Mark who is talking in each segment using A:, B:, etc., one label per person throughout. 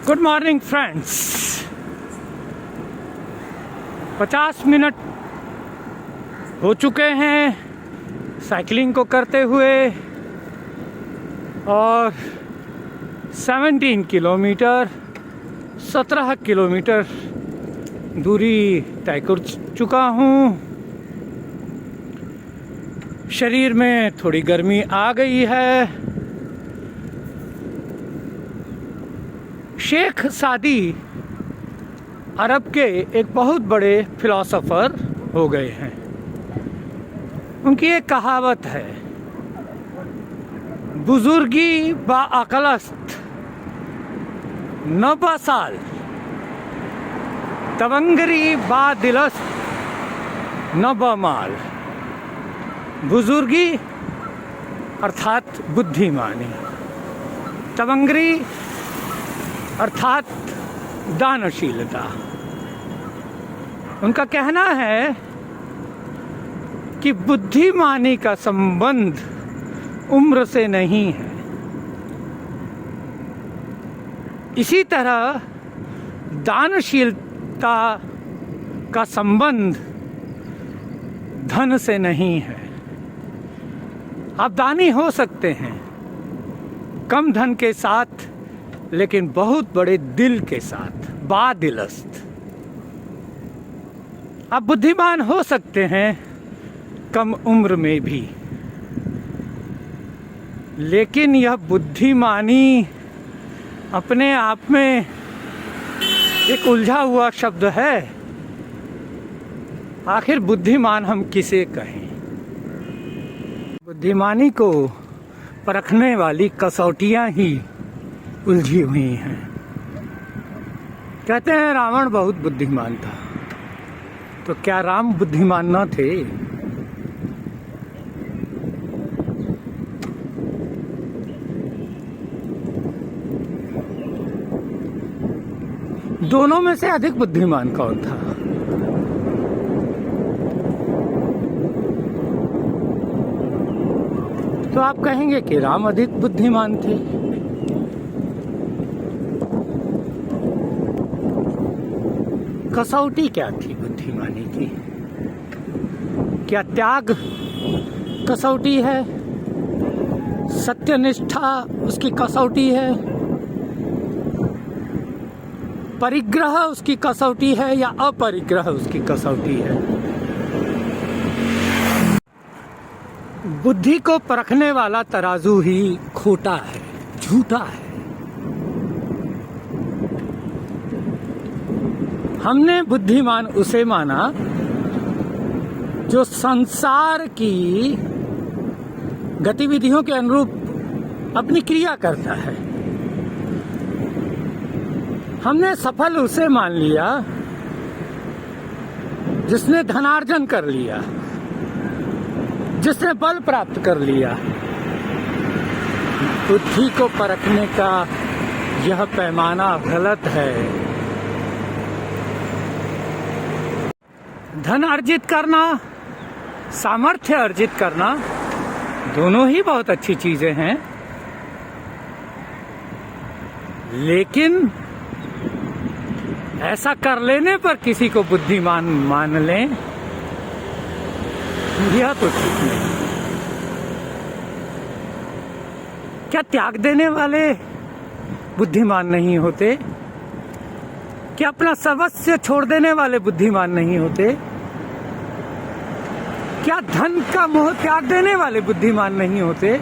A: Good morning friends. 50 minute हो चुके हैं साइकिलिंग को करते हुए और 17 किलोमीटर दूरी तय कर चुका हूँ। शरीर में थोड़ी गर्मी आ गई है। शेख सादी अरब के एक बहुत बड़े फिलोसोफर हो गए हैं। उनकी एक कहावत है, बुजुर्गी बा अकलस्त न बसाल, तवंगरी बा दिलस्त न बमाल। बुजुर्गी अर्थात बुद्धिमानी, तवंगरी अर्थात दानशीलता। उनका कहना है कि बुद्धिमानी का संबंध उम्र से नहीं है। इसी तरह दानशीलता का संबंध धन से नहीं है। आप दानी हो सकते हैं कम धन के साथ, लेकिन बहुत बड़े दिल के साथ, बादिलस्त। आप बुद्धिमान हो सकते हैं कम उम्र में भी, लेकिन यह बुद्धिमानी अपने आप में एक उलझा हुआ शब्द है। आखिर बुद्धिमान हम किसे कहें? बुद्धिमानी को परखने वाली कसौटियां ही उलझी हुई हैं। कहते हैं रावण बहुत बुद्धिमान था, तो क्या राम बुद्धिमान न थे? दोनों में से अधिक बुद्धिमान कौन था? तो आप कहेंगे कि राम अधिक बुद्धिमान थे। कसौटी क्या थी बुद्धिमानी की? क्या त्याग कसौटी है? सत्यनिष्ठा उसकी कसौटी है? परिग्रह उसकी कसौटी है या अपरिग्रह उसकी कसौटी है? बुद्धि को परखने वाला तराजू ही खोटा है, झूठा है। हमने बुद्धिमान उसे माना जो संसार की गतिविधियों के अनुरूप अपनी क्रिया करता है। हमने सफल उसे मान लिया जिसने धनार्जन कर लिया, जिसने बल प्राप्त कर लिया। बुद्धि को परखने का यह पैमाना गलत है। धन अर्जित करना, सामर्थ्य अर्जित करना, दोनों ही बहुत अच्छी चीजें हैं, लेकिन ऐसा कर लेने पर किसी को बुद्धिमान मान लें, यह तो ठीक नहीं। क्या त्याग देने वाले बुद्धिमान नहीं होते? क्या अपना सर्वस्व छोड़ देने वाले बुद्धिमान नहीं होते? क्या धन का मोह त्याग देने वाले बुद्धिमान नहीं होते?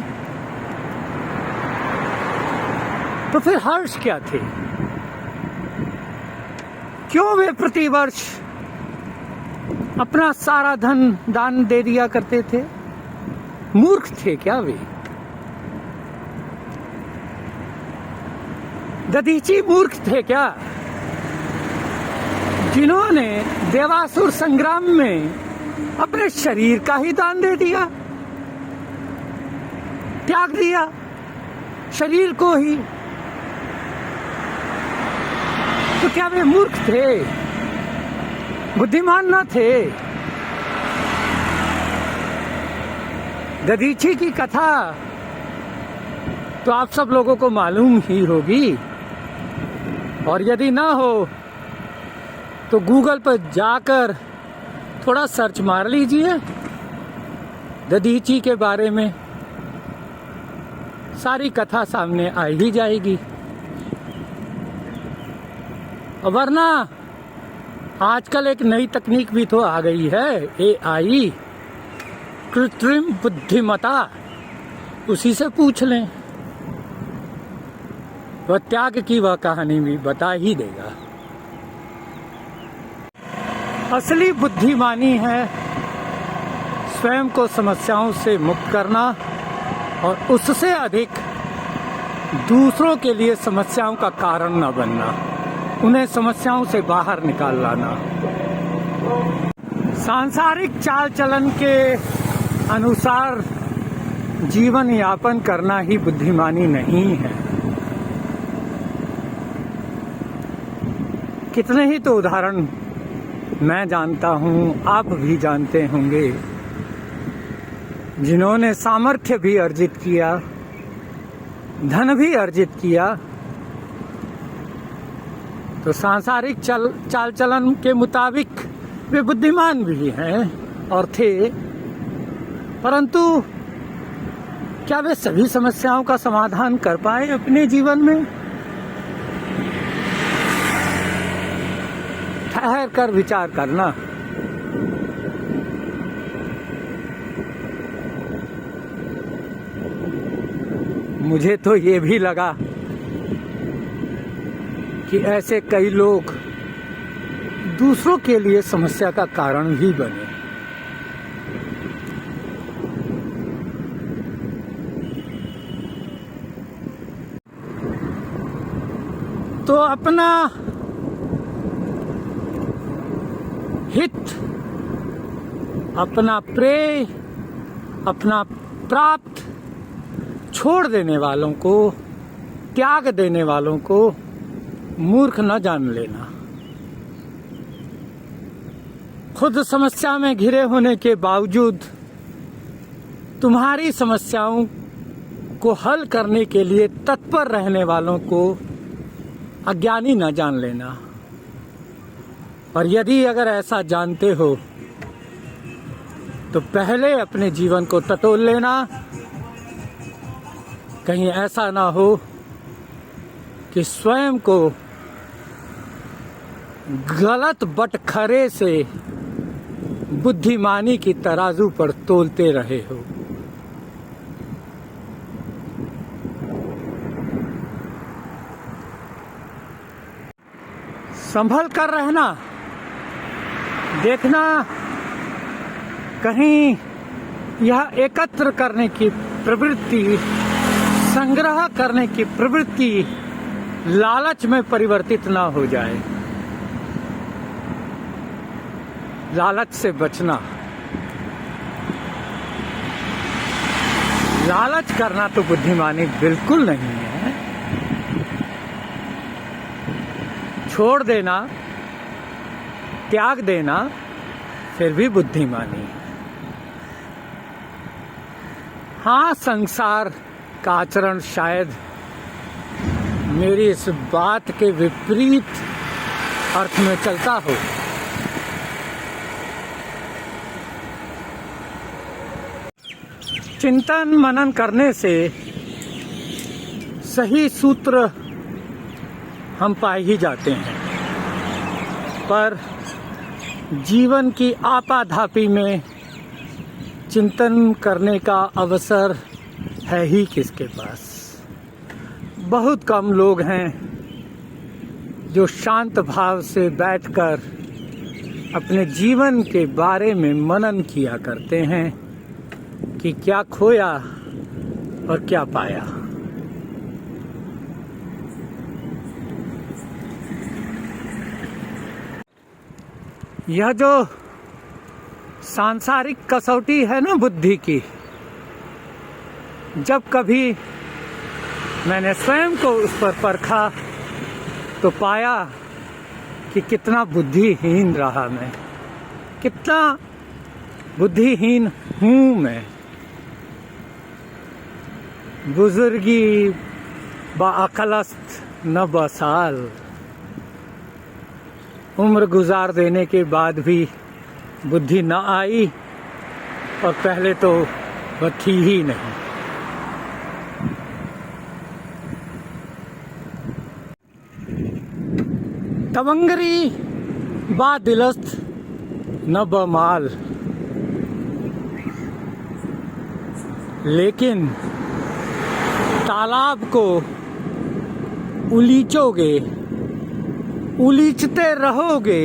A: तो फिर हर्ष क्या थे? क्यों वे प्रतिवर्ष अपना सारा धन दान दे दिया करते थे? मूर्ख थे क्या वे? दधीची मूर्ख थे क्या, जिन्होंने देवासुर संग्राम में अपने शरीर का ही दान दे दिया, त्याग दिया शरीर को ही? तो क्या वे मूर्ख थे, बुद्धिमान न थे? दधीची की कथा तो आप सब लोगों को मालूम ही होगी। और यदि ना हो तो गूगल पर जाकर थोड़ा सर्च मार लीजिए दधीची के बारे में, सारी कथा सामने आ ही जाएगी। वरना आजकल एक नई तकनीक भी तो आ गई है, AI, कृत्रिम बुद्धिमत्ता, उसी से पूछ लें, वह त्याग की वह कहानी भी बता ही देगा। असली बुद्धिमानी है स्वयं को समस्याओं से मुक्त करना और उससे अधिक दूसरों के लिए समस्याओं का कारण न बनना, उन्हें समस्याओं से बाहर निकाल लाना। सांसारिक चाल चलन के अनुसार जीवन यापन करना ही बुद्धिमानी नहीं है। कितने ही तो उदाहरण मैं जानता हूँ, आप भी जानते होंगे, जिन्होंने सामर्थ्य भी अर्जित किया, धन भी अर्जित किया, तो सांसारिक चाल चलन के मुताबिक वे बुद्धिमान भी हैं और थे, परंतु क्या वे सभी समस्याओं का समाधान कर पाए अपने जीवन में? ठहर कर विचार करना। मुझे तो ये भी लगा कि ऐसे कई लोग दूसरों के लिए समस्या का कारण भी बने। तो अपना हित, अपना प्रेय, अपना प्राप्त छोड़ देने वालों को, त्याग देने वालों को मूर्ख न जान लेना। खुद समस्या में घिरे होने के बावजूद तुम्हारी समस्याओं को हल करने के लिए तत्पर रहने वालों को अज्ञानी न जान लेना। और यदि अगर ऐसा जानते हो तो पहले अपने जीवन को टटोल लेना, कहीं ऐसा ना हो कि स्वयं को गलत बटखरे से बुद्धिमानी की तराजू पर तोलते रहे हो। संभल कर रहना, देखना कहीं यह एकत्र करने की प्रवृत्ति, संग्रह करने की प्रवृत्ति लालच में परिवर्तित ना हो जाए। लालच से बचना। लालच करना तो बुद्धिमानी बिल्कुल नहीं है। छोड़ देना, त्याग देना फिर भी बुद्धिमानी है। हाँ, संसार का आचरण शायद मेरी इस बात के विपरीत अर्थ में चलता हो, चिंतन मनन करने से सही सूत्र हम पा ही जाते हैं, पर जीवन की आपाधापी में चिंतन करने का अवसर है ही किसके पास। बहुत कम लोग हैं जो शांत भाव से बैठकर अपने जीवन के बारे में मनन किया करते हैं कि क्या खोया और क्या पाया। यह जो सांसारिक कसौटी है ना बुद्धि की, जब कभी मैंने स्वयं को उस पर परखा तो पाया कि कितना बुद्धिहीन रहा मैं, कितना बुद्धिहीन हूँ मैं। बुजुर्गी बाअकलस्त न बसाल, उम्र गुजार देने के बाद भी बुद्धि न आई, और पहले तो वह थी ही नहीं। तवंगरी बा दिलस्त न बमाल, लेकिन तालाब को उलीचोगे, उलीचते रहोगे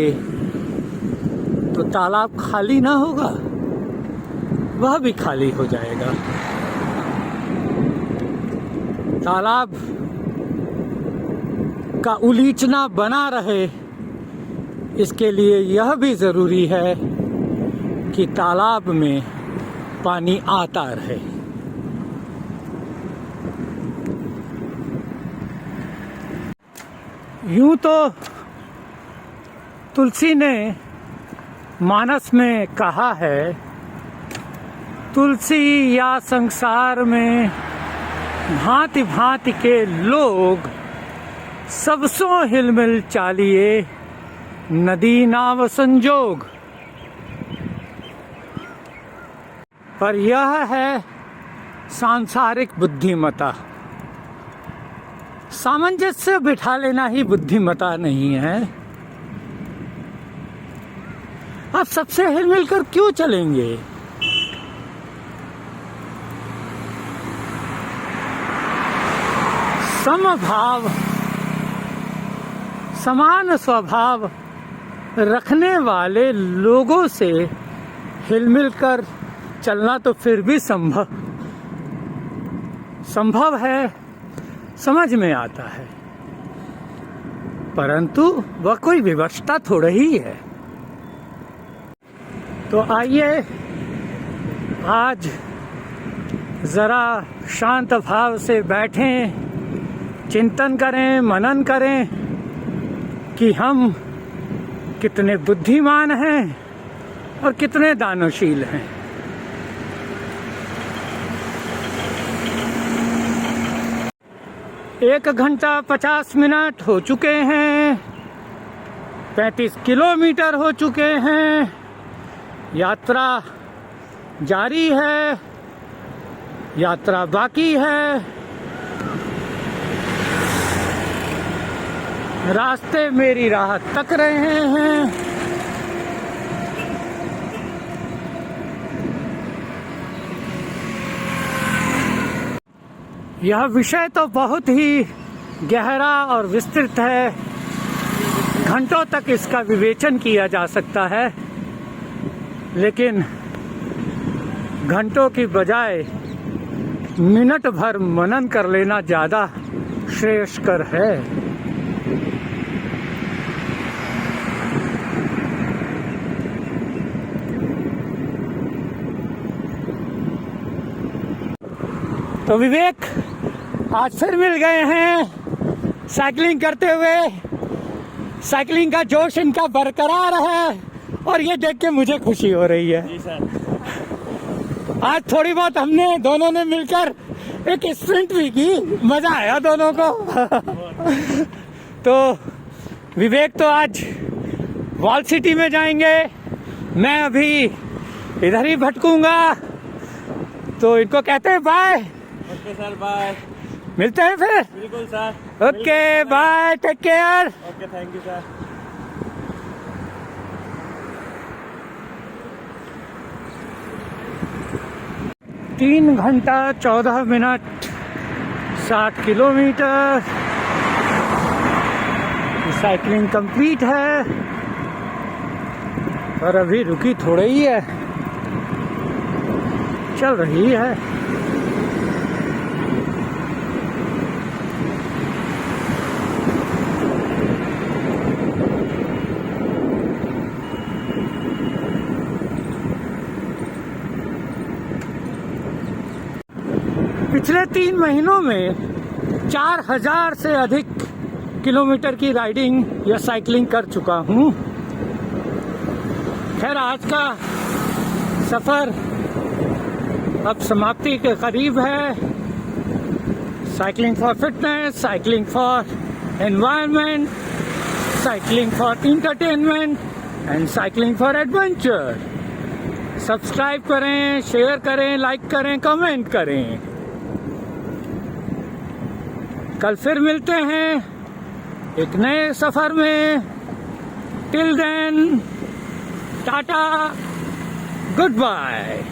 A: तो तालाब खाली ना होगा, वह भी खाली हो जाएगा। तालाब का उलीचना बना रहे, इसके लिए यह भी जरूरी है कि तालाब में पानी आता रहे। यूं तो तुलसी ने मानस में कहा है, तुलसी या संसार में भांति भांति के लोग, सबसों हिलमिल चालिए नदी नाव संजोग। पर यह है सांसारिक बुद्धिमता। सामंजस्य बिठा लेना ही बुद्धिमता नहीं है। आप सबसे हिलमिल कर क्यों चलेंगे? समभाव, समान स्वभाव रखने वाले लोगों से हिलमिल कर चलना तो फिर भी संभव है, समझ में आता है, परंतु वह कोई विवशता थोड़ा ही है। तो आइए आज जरा शांत भाव से बैठें, चिंतन करें, मनन करें कि हम कितने बुद्धिमान हैं और कितने दानशील हैं। 1 घंटा 50 मिनट हो चुके हैं, 35 किलोमीटर हो चुके हैं। यात्रा जारी है, यात्रा बाकी है। रास्ते मेरी राह तक रहे हैं। यह विषय तो बहुत ही गहरा और विस्तृत है, घंटों तक इसका विवेचन किया जा सकता है, लेकिन घंटों की बजाय मिनट भर मनन कर लेना ज़्यादा श्रेयस्कर है। तो विवेक आज फिर मिल गए हैं साइकिलिंग करते हुए। साइकिलिंग का जोश इनका बरकरार है और ये देख के मुझे खुशी हो रही है।
B: जी सर।
A: आज थोड़ी बहुत हमने दोनों ने मिलकर एक स्प्रिंट भी की, मजा आया दोनों को। तो विवेक तो आज वॉल सिटी में जाएंगे, मैं अभी इधर ही भटकूंगा। तो इनको कहते हैं बाय।
B: Okay sir, bye.
A: मिलते हैं फिर।
B: बिल्कुल sir.
A: Okay bye, take care.
B: Okay, thank you sir.
A: तीन घंटा 14 मिनट 60 किलोमीटर साइकिलिंग कंप्लीट है, और अभी रुकी थोड़ा ही है, चल रही है। पिछले 3 महीनों में 4000 से अधिक किलोमीटर की राइडिंग या साइकिलिंग कर चुका हूँ। खैर आज का सफ़र अब समाप्ति के करीब है। Cycling for fitness, cycling for environment, cycling for entertainment and cycling for adventure. Subscribe करें, शेयर करें, लाइक करें, कमेंट करें। कल फिर मिलते हैं एक नए सफर में। Till then, tata, good bye.